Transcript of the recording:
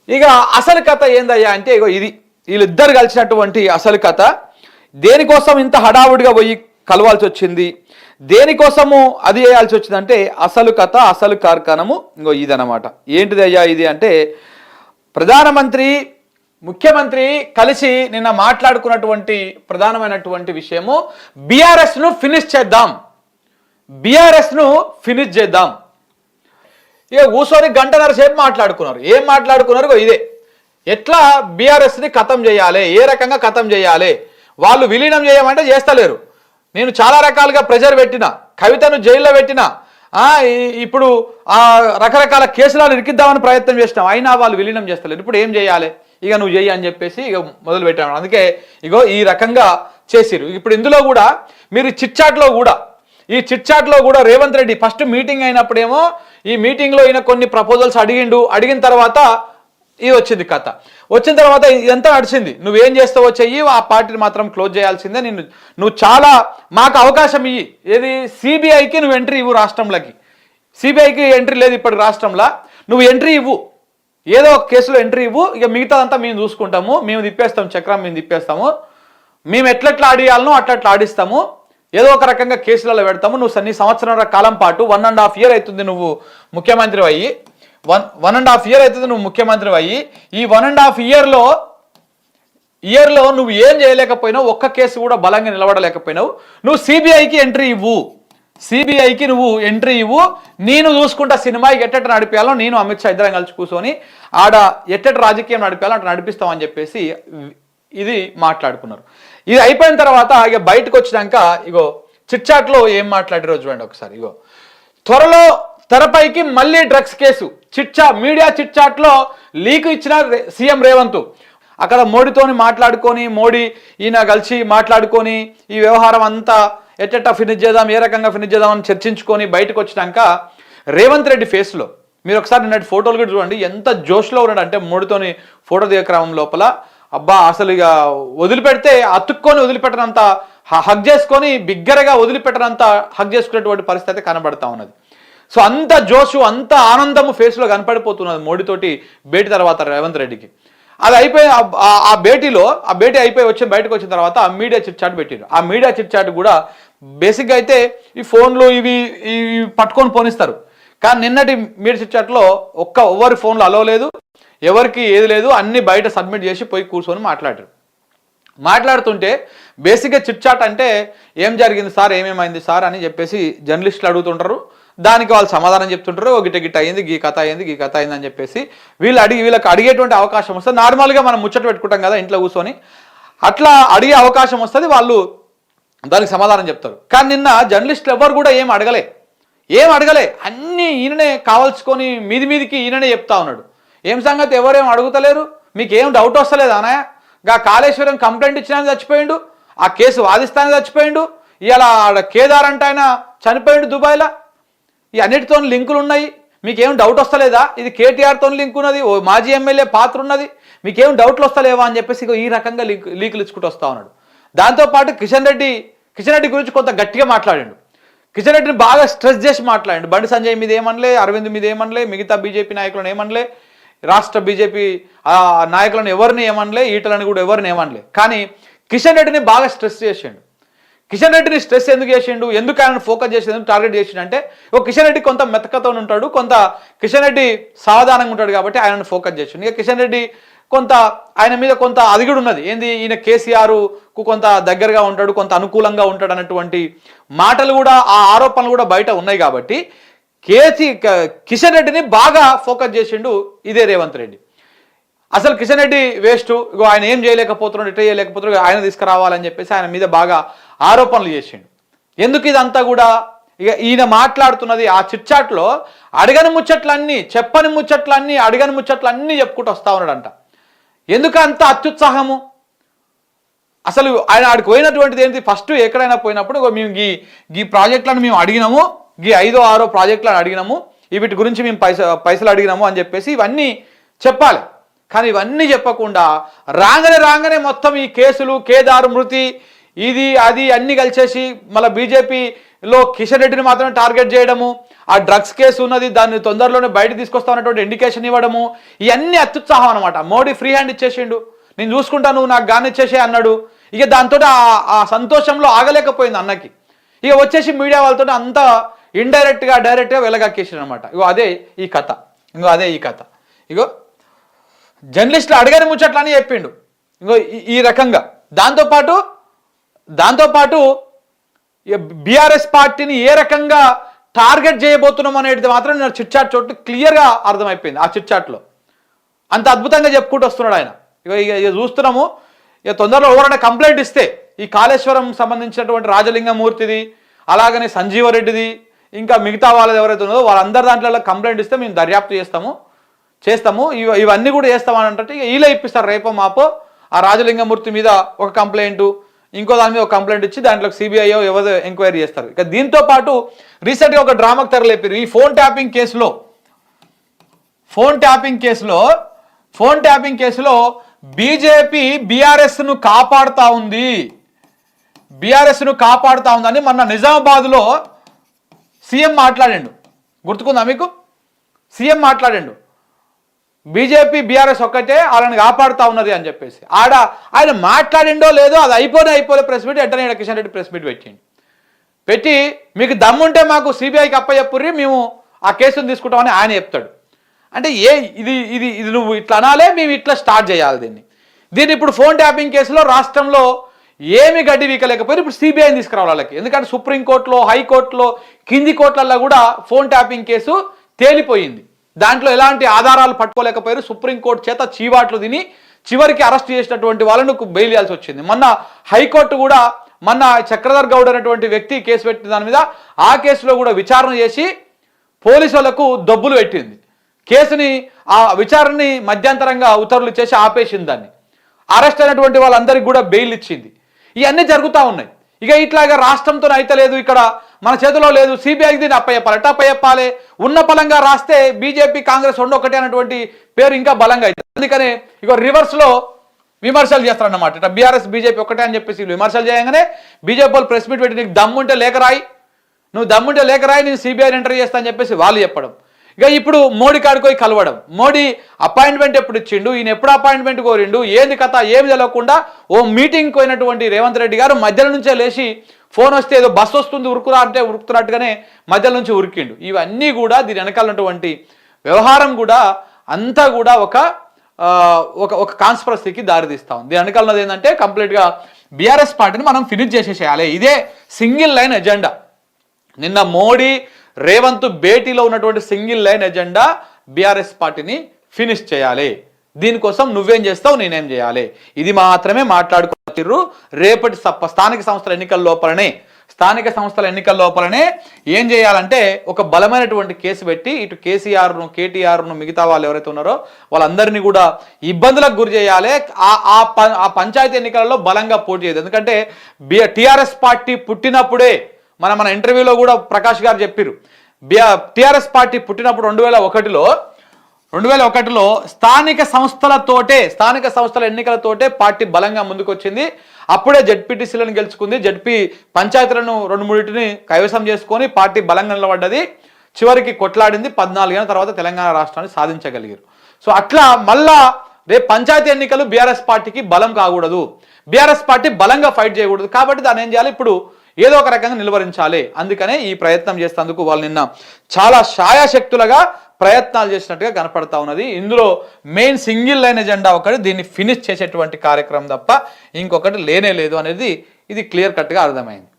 ఇక అసలు కథ ఏందయ్యా అంటే ఇగో ఇది వీళ్ళిద్దరు కలిసినటువంటి అసలు కథ. దేనికోసం ఇంత హడావుడిగా పోయి కలవాల్సి వచ్చింది, దేనికోసము అది చేయాల్సి వచ్చిందంటే అసలు కథ అసలు కార్ఖానము ఇంకో ఇదనమాట. ఏంటిది అయ్యా ఇది అంటే ప్రధానమంత్రి ముఖ్యమంత్రి కలిసి నిన్న మాట్లాడుకున్నటువంటి ప్రధానమైనటువంటి విషయము బీఆర్ఎస్ను ఫినిష్ చేద్దాం, బీఆర్ఎస్ను ఫినిష్ చేద్దాం. ఇక కూర్చొని గంటన్నర సేపు మాట్లాడుకున్నారు. ఏం మాట్లాడుకున్నారు? ఇదే ఎట్లా బీఆర్ఎస్ని ఖతం చేయాలి, ఏ రకంగా ఖతం చేయాలి. వాళ్ళు విలీనం చేయమంటే చేస్తలేరు. నేను చాలా రకాలుగా ప్రెజర్ పెట్టిన, కవితను జైల్లో పెట్టిన, ఇప్పుడు రకరకాల కేసులను ఇరికిద్దామని ప్రయత్నం చేసినాం, అయినా వాళ్ళు విలీనం చేస్తలేరు. ఇప్పుడు ఏం చేయాలి, ఇక నువ్వు చెయ్యి అని చెప్పేసి ఇక మొదలు పెట్టాను. అందుకే ఇగో ఈ రకంగా చేసిరు. ఇప్పుడు ఇందులో కూడా మీరు చిట్చాట్లో కూడా ఈ చిట్చాట్లో కూడా రేవంత్ రెడ్డి ఫస్ట్ మీటింగ్ అయినప్పుడేమో ఈ మీటింగ్లో ఈయన కొన్ని ప్రపోజల్స్ అడిగిన తర్వాత ఇది వచ్చింది కథ. వచ్చిన తర్వాత ఇదంతా నడిచింది. నువ్వేం చేస్తావో చెయ్యి, ఆ పార్టీని మాత్రం క్లోజ్ చేయాల్సిందే, నువ్వు చాలా మాకు అవకాశం ఇయ్యి. ఏది సిబిఐకి నువ్వు ఎంట్రీ ఇవ్వు, రాష్ట్రంలోకి సిబిఐకి ఎంట్రీ లేదు ఇప్పటి రాష్ట్రంలో, నువ్వు ఎంట్రీ ఇవ్వు, ఏదో ఒక కేసులో ఎంట్రీ ఇవ్వు, ఇక మిగతాదంతా మేము చూసుకుంటాము, మేము తిప్పేస్తాం, చక్రం మేము తిప్పేస్తాము, మేము ఎట్లెట్లా ఆడియాలనో అట్లా ఆడిస్తాము, ఏదో ఒక రకంగా కేసులలో పెడతాము. నువ్వు నీ సంవత్సరాల కాలం పాటు 1.5 years అవుతుంది నువ్వు ముఖ్యమంత్రి అయ్యి, 1.5 years అవుతుంది నువ్వు ముఖ్యమంత్రి అయ్యి, ఈ 1.5 yearలో నువ్వు ఏం చేయలేకపోయినావు, ఒక్క కేసు కూడా బలంగా నిలబడలేకపోయినావు. నువ్వు సిబిఐకి ఎంట్రీ ఇవ్వు, సిబిఐకి నువ్వు ఎంట్రీ ఇవ్వు, నేను చూసుకుంటా సినిమాకి ఎట్టట నడిపేయాలో, నేను అమిత్ షా ఇద్దరం కలిసి కూర్చొని ఆడ ఎట్టట రాజకీయం నడిపేయాలో అట్లా నడిపిస్తామని చెప్పేసి ఇది మాట్లాడుకున్నారు. ఇది అయిపోయిన తర్వాత ఇక బయటకు వచ్చినాక ఇగో చిట్చాట్లో ఏం మాట్లాడారో చూడండి ఒకసారి. ఇగో త్వరలో తెరపైకి మళ్ళీ డ్రగ్స్ కేసు, మీడియా చిట్చాట్లో లీక్ ఇచ్చిన సీఎం రేవంత్. అక్కడ మోడీతోని మాట్లాడుకొని, మోడీ ఈయన కలిసి మాట్లాడుకొని ఈ వ్యవహారం అంతా ఎట్టెట్టా ఫినిష్ చేద్దాం, ఏ రకంగా ఫినిష్ చేద్దాం అని చర్చించుకొని బయటకు వచ్చినాక రేవంత్ రెడ్డి ఫేస్లో మీరు ఒకసారి నిన్నటి ఫోటోలు కూడా చూడండి, ఎంత జోష్లో ఉన్నాడు అంటే మోడీతోని ఫోటో దిగే క్రమం లోపల అబ్బా అసలు ఇక వదిలిపెడితే అతుక్కొని వదిలిపెట్టనంత హగ్ చేసుకొని బిగ్గరగా వదిలిపెట్టనంత హగ్ చేసుకునేటువంటి పరిస్థితి కనబడతా ఉన్నది. సో అంత జోషు, అంత ఆనందము ఫేస్లో కనపడిపోతున్నది మోడీతోటి భేటీ తర్వాత రేవంత్ రెడ్డికి. అది అయిపోయి ఆ భేటీ అయిపోయి బయటకు వచ్చిన తర్వాత ఆ మీడియా చిట్ చాట్ పెట్టారు. ఆ మీడియా చిట్ చాట్ కూడా బేసిక్గా అయితే ఈ ఫోన్లు ఇవి పట్టుకొని పోనిస్తారు, కానీ నిన్నటి మీడియా చిట్ చాట్లో ఎవరి ఫోన్లో అలో లేదు, ఎవరికి ఏది లేదు, అన్ని బయట సబ్మిట్ చేసి పోయి కూర్చొని మాట్లాడుతుంటే బేసిక్గా చిట్ చాట్ అంటే ఏం జరిగింది సార్, ఏమేమైంది సార్ అని చెప్పేసి జర్నలిస్టులు అడుగుతుంటారు, దానికి వాళ్ళు సమాధానం చెప్తుంటారు, గిట్ట అయింది, గీ కథ అయింది అని చెప్పేసి వీళ్ళకి అడిగేటువంటి అవకాశం వస్తుంది. నార్మల్గా మనం ముచ్చట పెట్టుకుంటాం కదా ఇంట్లో కూర్చొని, అట్లా అడిగే అవకాశం వస్తుంది, వాళ్ళు దానికి సమాధానం చెప్తారు. కానీ నిన్న జర్నలిస్టులు ఎవరు కూడా ఏం అడగలే, అన్నీ ఈయననే కావాల్సుకొని మీదికి ఈయననే చెప్తా ఉన్నాడు. ఏం సంగతి ఎవరేం అడుగుతలేరు, మీకేం డౌట్ వస్తలేదు అన్నయ్య, గా కాళేశ్వరం కంప్లైంట్ ఇచ్చినా చచ్చిపోయిండు, ఆ కేసు వాదిస్తానే చచ్చిపోయిండు, ఇలా కేదార్ అంటే ఆయన చనిపోయిండు దుబాయ్లో, ఈ అన్నిటితో లింకులు ఉన్నాయి, మీకేం డౌట్ వస్తలేదా, ఇది కేటీఆర్తో లింక్ ఉన్నది, ఓ మాజీ ఎమ్మెల్యే పాత్ర ఉన్నది, మీకేం డౌట్లు వస్తలేవా అని చెప్పేసి ఈ రకంగా లీకులు ఇచ్చుకుంటూ వస్తూ ఉన్నాడు. దాంతోపాటు కిషన్ రెడ్డి గురించి కొంత గట్టిగా మాట్లాడిండు, కిషన్ రెడ్డిని బాగా స్ట్రెస్ చేసి మాట్లాడిండు. బండి సంజయ్ మీద ఏమనలే, అరవింద్ మీద ఏమనలే, మిగతా బీజేపీ నాయకులను ఏమనలే, రాష్ట్ర బీజేపీ నాయకులను ఎవరిని ఏమనలే, ఈటలను కూడా ఎవరిని ఏమనలే, కానీ కిషన్ రెడ్డిని బాగా స్ట్రెస్ చేసిండు. కిషన్ రెడ్డిని స్ట్రెస్ ఎందుకు చేసిండు, ఎందుకు ఆయన ఫోకస్ చేసి ఎందుకు టార్గెట్ చేసిండు అంటే కిషన్ రెడ్డి కొంత మెతకతో ఉంటాడు, కిషన్ రెడ్డి సావధానంగా ఉంటాడు కాబట్టి ఆయనను ఫోకస్ చేసిండు. ఇక కిషన్ రెడ్డి ఆయన మీద కొంత అదిగుడు ఉన్నది, ఏంది ఈయన కేసీఆర్కు కొంత దగ్గరగా ఉంటాడు, కొంత అనుకూలంగా ఉంటాడు అన్నటువంటి మాటలు కూడా, ఆ ఆరోపణలు కూడా బయట ఉన్నాయి కాబట్టి కిషన్ రెడ్డిని బాగా ఫోకస్ చేసిండు ఇదే రేవంత్ రెడ్డి. అసలు కిషన్ రెడ్డి వేస్ట్, ఆయన ఏం చేయలేకపోతున్నాడు, ఇట్లా చేయలేకపోతున్నాడు, ఆయన తీసుకురావాలని చెప్పేసి ఆయన మీద బాగా ఆరోపణలు చేసిండు. ఎందుకు ఇదంతా కూడా ఇక ఈయన మాట్లాడుతున్నది ఆ చిట్చాట్లో అడగని ముచ్చట్లన్నీ, చెప్పని ముచ్చట్లన్నీ, అడగని ముచ్చట్లన్నీ చెప్పుకుంటూ వస్తా ఉన్నాడంట. ఎందుకు అంత అత్యుత్సాహము, అసలు ఆయన ఆడికి పోయినటువంటిది ఏంటి, ఫస్ట్ ఎక్కడైనా పోయినప్పుడు మేము ఈ ప్రాజెక్టులను మేము అడిగినాము, ఈ 5వ 6వ ప్రాజెక్టులను అడిగినాము, వీటి గురించి మేము పైసలు అడిగినాము అని చెప్పేసి ఇవన్నీ చెప్పాలి. కానీ ఇవన్నీ చెప్పకుండా రాగానే మొత్తం ఈ కేసులు, కేదారు మృతి, ఇది అది అన్నీ కలిసేసి మళ్ళీ బీజేపీ లో కిషన్ రెడ్డిని మాత్రమే టార్గెట్ చేయడము, ఆ డ్రగ్స్ కేసు ఉన్నది దాన్ని తొందరలోనే బయట తీసుకొస్తామన్నటువంటి ఇండికేషన్ ఇవ్వడము, ఇవన్నీ అత్యుత్సాహం అనమాట. మోడీ ఫ్రీ హ్యాండ్ ఇచ్చేసిండు, నేను చూసుకుంటా, నువ్వు నాకు గాని ఇచ్చేసే అన్నాడు. ఇక దాంతో ఆ సంతోషంలో ఆగలేకపోయింది అన్నకి. ఇక వచ్చేసి మీడియా వాళ్ళతో అంతా ఇండైరెక్ట్గా డైరెక్ట్గా వెలగక్కేసారు అనమాట. ఇగో అదే ఈ కథ. ఇగో జర్నలిస్టులు అడగని ముచ్చట్లని చెప్పిండు. ఇంకో ఈ రకంగా దాంతోపాటు బీఆర్ఎస్ పార్టీని ఏ రకంగా టార్గెట్ చేయబోతున్నాం అనేది మాత్రం నేను చిట్ చాట్ చోటు క్లియర్గా అర్థమైపోయింది. ఆ చిట్ చాట్లో అంత అద్భుతంగా చెప్పుకుంటూ వస్తున్నాడు ఆయన. ఇక చూస్తున్నాము, ఇక తొందరలో ఎవరైనా కంప్లైంట్ ఇస్తే ఈ కాళేశ్వరం సంబంధించినటువంటి రాజలింగమూర్తిది, అలాగనే సంజీవరెడ్డిది, ఇంకా మిగతా వాళ్ళది ఎవరైతే ఉన్నదో వాళ్ళందరి దాంట్లో కంప్లైంట్ ఇస్తే మేము దర్యాప్తు చేస్తాము ఇవన్నీ కూడా చేస్తామని అంటే ఇక వీళ్ళే ఇప్పిస్తారు. రేపో మాపో ఆ రాజలింగమూర్తి మీద ఒక కంప్లైంట్, ఇంకో దాని మీద ఒక కంప్లైంట్ ఇచ్చి దాంట్లో సిబిఐ ఎవరు ఎంక్వైరీ చేస్తారు. ఇక దీంతో పాటు రీసెంట్గా ఒక డ్రామాకు తెరలేపారు. ఈ ఫోన్ ట్యాపింగ్ కేసులో బీజేపీ బీఆర్ఎస్ను కాపాడుతా ఉంది అని మొన్న నిజామాబాద్లో సీఎం మాట్లాడిండు. గుర్తుకుందా మీకు? సీఎం మాట్లాడిండు, బీజేపీ బీఆర్ఎస్ ఒక్కటే వాళ్ళని కాపాడుతూ ఉన్నది అని చెప్పేసి. ఆయన మాట్లాడిండో లేదో అది అయిపోలే ప్రెస్ మీట్. వెంటనే కిషన్ రెడ్డి ప్రెస్ మీట్ పెట్టి మీకు దమ్ముంటే మాకు సిబిఐకి అప్పచెప్పుర్రి, మేము ఆ కేసును తీసుకుంటామని ఆయన చెప్తాడు. అంటే ఇది నువ్వు ఇట్లా అనాలే, మేము ఇట్లా స్టార్ట్ చేయాలి దీన్ని. ఇప్పుడు ఫోన్ ట్యాపింగ్ కేసులో రాష్ట్రంలో ఏమి గడ్డి వీకలేకపోయారు. ఇప్పుడు సిబిఐని తీసుకురావాలి వాళ్ళకి. ఎందుకంటే సుప్రీంకోర్టులో, హైకోర్టులో, కింది కోర్టులలో కూడా ఫోన్ ట్యాపింగ్ కేసు తేలిపోయింది. దాంట్లో ఎలాంటి ఆధారాలు పట్టుకోలేకపోయారు. సుప్రీంకోర్టు చేత చీవాట్లు తిని చివరికి అరెస్ట్ చేసినటువంటి వాళ్ళను బెయిల్ ఇవ్వాల్సి వచ్చింది. మొన్న హైకోర్టు కూడా చక్రధర్ గౌడ్ అనేటువంటి వ్యక్తి కేసు పెట్టిన దాని మీద ఆ కేసులో కూడా విచారణ చేసి పోలీసులకు దొబ్బులు పెట్టింది. కేసుని ఆ విచారణని మధ్యంతరంగా ఉత్తర్వులు చేసి ఆపేసింది. దాన్ని అరెస్ట్ అయినటువంటి వాళ్ళందరికీ కూడా బెయిల్ ఇచ్చింది. ఇవన్నీ జరుగుతూ ఉన్నాయి. ఇక ఇట్లాగా రాష్ట్రంతో అయితే లేదు, ఇక్కడ మన చేతిలో లేదు, సిబిఐకి దీన్ని అప్పయ్యప్పాలి. ఉన్న బలంగా రాస్తే బీజేపీ కాంగ్రెస్ ఒకటే అనేటువంటి పేరు ఇంకా బలంగా అవుతుంది. అందుకనే ఇక రివర్స్లో విమర్శలు చేస్తారన్నమాట. ఇట్లా బీఆర్ఎస్ బీజేపీ ఒకటే అని చెప్పేసి విమర్శలు చేయగానే బీజేపీ వాళ్ళు ప్రెస్ మీట్ పెట్టి నీకు దమ్ముంటే లేఖ రాయి, నేను సిబిఐని ఎంటర్ చేస్తా అని చెప్పేసి వాళ్ళు చెప్పడం. ఇక ఇప్పుడు మోడీ కాడికి పోయి కలవడం. మోడీ అపాయింట్మెంట్ ఎప్పుడు ఇచ్చిండు, ఈయన ఎప్పుడు అపాయింట్మెంట్ కోరిండు, ఏంది కథ ఏమి తెలవకుండా ఓ మీటింగ్కి పోయినటువంటి రేవంత్ రెడ్డి గారు మధ్యలో నుంచే లేచి ఫోన్ వస్తే ఏదో బస్సు వస్తుంది ఉరుకుతున్నట్టుగానే మధ్యలో నుంచి ఉరికిండు. ఇవన్నీ కూడా దీని వెనకాలన్నటువంటి వ్యవహారం కూడా అంతా కూడా ఒక కాన్స్పిరసీకి దారితీస్తా ఉంది. దీని వెనకాలన్నది ఏంటంటే కంప్లీట్గా బీఆర్ఎస్ పార్టీని మనం ఫినిష్ చేసేసేయాలి. ఇదే సింగిల్ లైన్ ఎజెండా. నిన్న మోడీ రేవంత్ భేటీలో ఉన్నటువంటి సింగిల్ లైన్ ఎజెండా బీఆర్ఎస్ పార్టీని ఫినిష్ చేయాలి. దీనికోసం నువ్వేం చేస్తావు, నేనేం చేయాలి, ఇది మాత్రమే మాట్లాడుకుంటారు. రేపటి స్థానిక సంస్థల ఎన్నికల లోపలనే ఏం చేయాలంటే ఒక బలమైనటువంటి కేసు పెట్టి ఇటు కేసీఆర్ను, కేటీఆర్ను, మిగతా వాళ్ళు ఎవరైతే ఉన్నారో వాళ్ళందరినీ కూడా ఇబ్బందులకు గురి చేయాలి. ఆ పంచాయతీ ఎన్నికలలో బలంగా పోటీ చేయదు. ఎందుకంటే టీఆర్ఎస్ పార్టీ పుట్టినప్పుడే మన ఇంటర్వ్యూలో కూడా ప్రకాష్ గారు చెప్పారు, టీఆర్ఎస్ పార్టీ పుట్టినప్పుడు 2001లో స్థానిక సంస్థల ఎన్నికలతోటే పార్టీ బలంగా ముందుకొచ్చింది. అప్పుడే జడ్పీటీసీలను గెలుచుకుంది, జడ్పీ పంచాయతీలను 2-3 కైవసం చేసుకొని పార్టీ బలంగా నిలబడ్డది. చివరికి కొట్లాడింది. 14 ఏళ్ళ తర్వాత తెలంగాణ రాష్ట్రాన్ని సాధించగలిగారు. సో అట్లా మళ్ళా రేపు పంచాయతీ ఎన్నికలు బీఆర్ఎస్ పార్టీకి బలం కాకూడదు, బీఆర్ఎస్ పార్టీ బలంగా ఫైట్ చేయకూడదు. కాబట్టి దాన్ని ఏం చేయాలి, ఇప్పుడు ఏదో ఒక రకంగా నిలువరించాలి. అందుకనే ఈ ప్రయత్నం చేసేందుకు వాళ్ళు నిన్న చాలా ఛాయాశక్తులుగా ప్రయత్నాలు చేసినట్టుగా కనపడతా ఉన్నది. ఇందులో మెయిన్ సింగిల్ లైన్ ఎజెండా ఒకటి, దీన్ని ఫినిష్ చేసేటువంటి కార్యక్రమం తప్ప ఇంకొకటి లేనే లేదు అనేది ఇది క్లియర్ కట్గా అర్థమైంది.